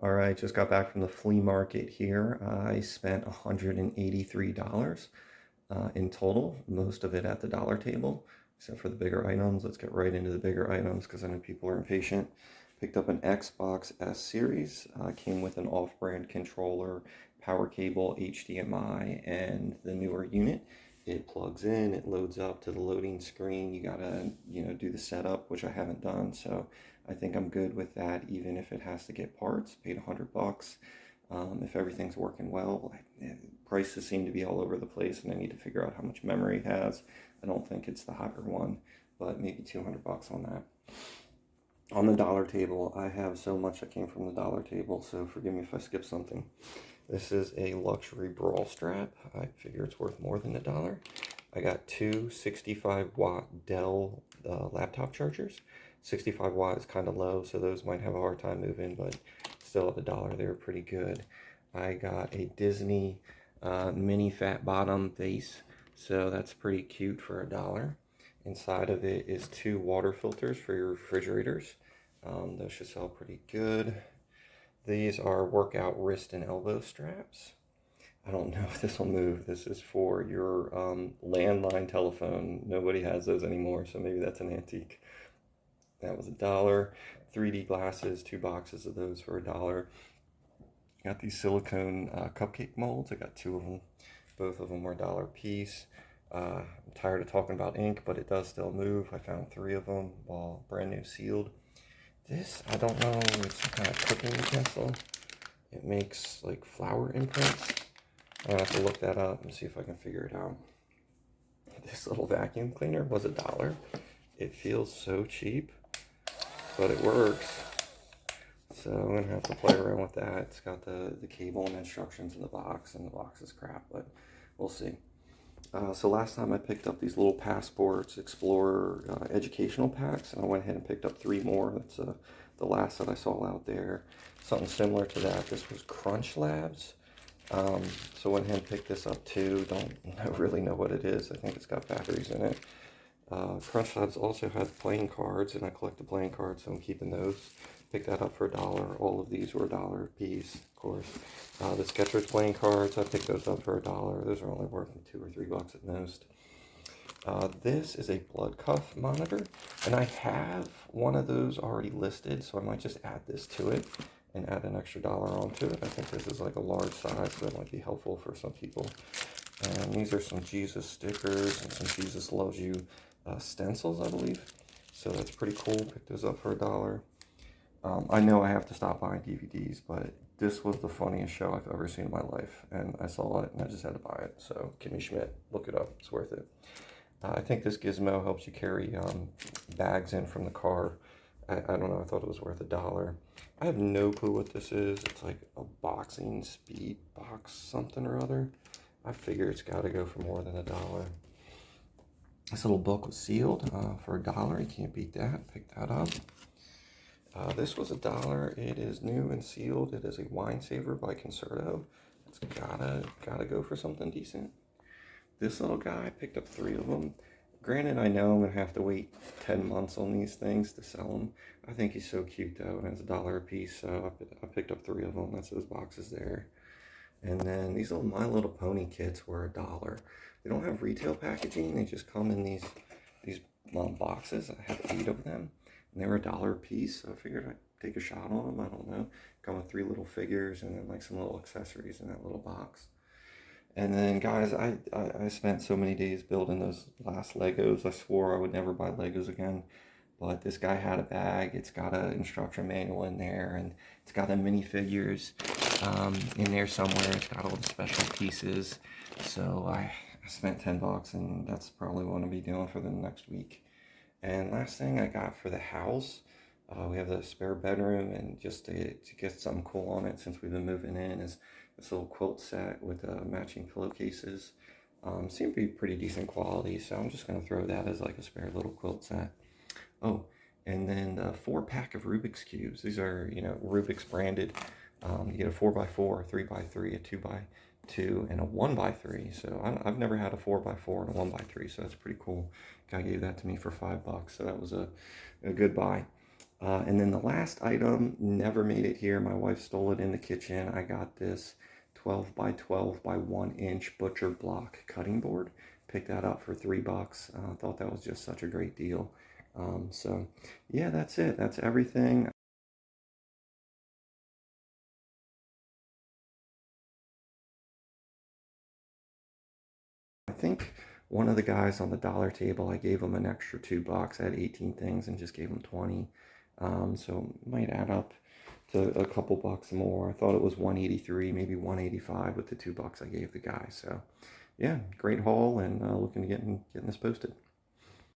All right, just got back from the flea market here. I spent $183 in total, most of it at the dollar table, except for the bigger items. Let's get right into the bigger items because I know people are impatient. Picked up an Xbox S Series, came with an off-brand controller, power cable, HDMI, and the newer unit. It plugs in, it loads up to the loading screen. You gotta, do the setup, which I haven't done, so I think I'm good with that, even if it has to get parts. Paid $100. If everything's working well, prices seem to be all over the place, and I need to figure out how much memory it has. I don't think it's the higher one, but maybe $200 on that. On the dollar table, I have so much that came from the dollar table, so forgive me if I skip something. This is a luxury brawl strap. I figure it's worth more than $1. I got two 65-watt Dell laptop chargers. 65 watt is kind of low, so those might have a hard time moving, but still at $1, they were pretty good. I got a Disney mini fat bottom vase, so that's pretty cute for $1. Inside of it is two water filters for your refrigerators. Those should sell pretty good. These are workout wrist and elbow straps. I don't know if this will move. This is for your landline telephone. Nobody has those anymore, so maybe that's an antique. That was $1. 3D glasses, 2 boxes of those for $1. Got these silicone cupcake molds. I got 2 of them. Both of them were $1 a piece. I'm tired of talking about ink, but it does still move. I found 3 of them, all brand new sealed. This, I don't know, it's some kind of cooking utensil. It makes like flower imprints. I'm gonna have to look that up and see if I can figure it out. This little vacuum cleaner was $1. It feels so cheap, but it works. So I'm gonna have to play around with that. It's got the cable and instructions in the box, and the box is crap, but we'll see. So last time I picked up these little Passports Explorer educational packs, and I went ahead and picked up 3 more. That's the last that I saw out there. Something similar to that. This was Crunch Labs. So went ahead and picked this up too. Don't really know what it is. I think it's got batteries in it. Crunch Labs also had playing cards, and I collect the playing cards, so I'm keeping those. Picked that up for $1. All of these were $1 a piece, of course. The Skechers playing cards, I picked those up for $1. Those are only worth $2 or $3 at most. This is a blood cuff monitor, and I have one of those already listed, so I might just add this to it and add an extra $1 onto it. I think this is like a large size, so that might be helpful for some people. And these are some Jesus stickers and some Jesus Loves You stencils, I believe. So that's pretty cool. Picked those up for $1. I know I have to stop buying DVDs, but this was the funniest show I've ever seen in my life, and I saw it and I just had to buy it. So Kimmy Schmidt, look it up, it's worth it. I think this gizmo helps you carry bags in from the car. I don't know, I thought it was worth $1. I have no clue what this is. It's like a boxing speed box something or other. I figure it's got to go for more than $1. This little book was sealed for $1. You can't beat that. Pick that up. This was $1. It is new and sealed. It is a Wine Saver by Concerto. It's gotta go for something decent. This little guy, picked up 3 of them. Granted, I know I'm gonna have to wait 10 months on these things to sell them. I think he's so cute though, and it's $1 a piece, so I picked up 3 of them. That's those boxes there. And then these little My Little Pony kits were $1. They don't have retail packaging. They just come in these boxes. I have 8 of them, and they were $1 a piece. So I figured I'd take a shot on them. I don't know. Come with 3 little figures and then like some little accessories in that little box. And then guys, I spent so many days building those last Legos. I swore I would never buy Legos again. But this guy had a bag. It's got an instruction manual in there, and it's got the minifigures in there somewhere. It's got all the special pieces. So I spent $10, and that's probably what I'll be doing for the next week. And last thing I got for the house, we have the spare bedroom, and just to get something cool on it since we've been moving in, is this little quilt set with matching pillowcases. Seem to be pretty decent quality, so I'm just going to throw that as like a spare little quilt set. Oh, and then the 4-pack of Rubik's Cubes. These are, Rubik's branded. You get a 4x4, a 3x3, a 2x2, and a 1x3. So I've never had a 4x4 and a 1x3, so that's pretty cool. Guy gave that to me for $5, so that was a good buy. And then the last item never made it here. My wife stole it in the kitchen. I got this 12 by 12 by 1 inch butcher block cutting board. Picked that up for $3. Thought that was just such a great deal. So yeah, that's it. That's everything. I think one of the guys on the dollar table, I gave him an extra $2. I had 18 things and just gave him 20. So it might add up to a couple bucks more. I thought it was 183, maybe 185 with the $2 I gave the guy. So yeah, great haul, and looking to getting this posted.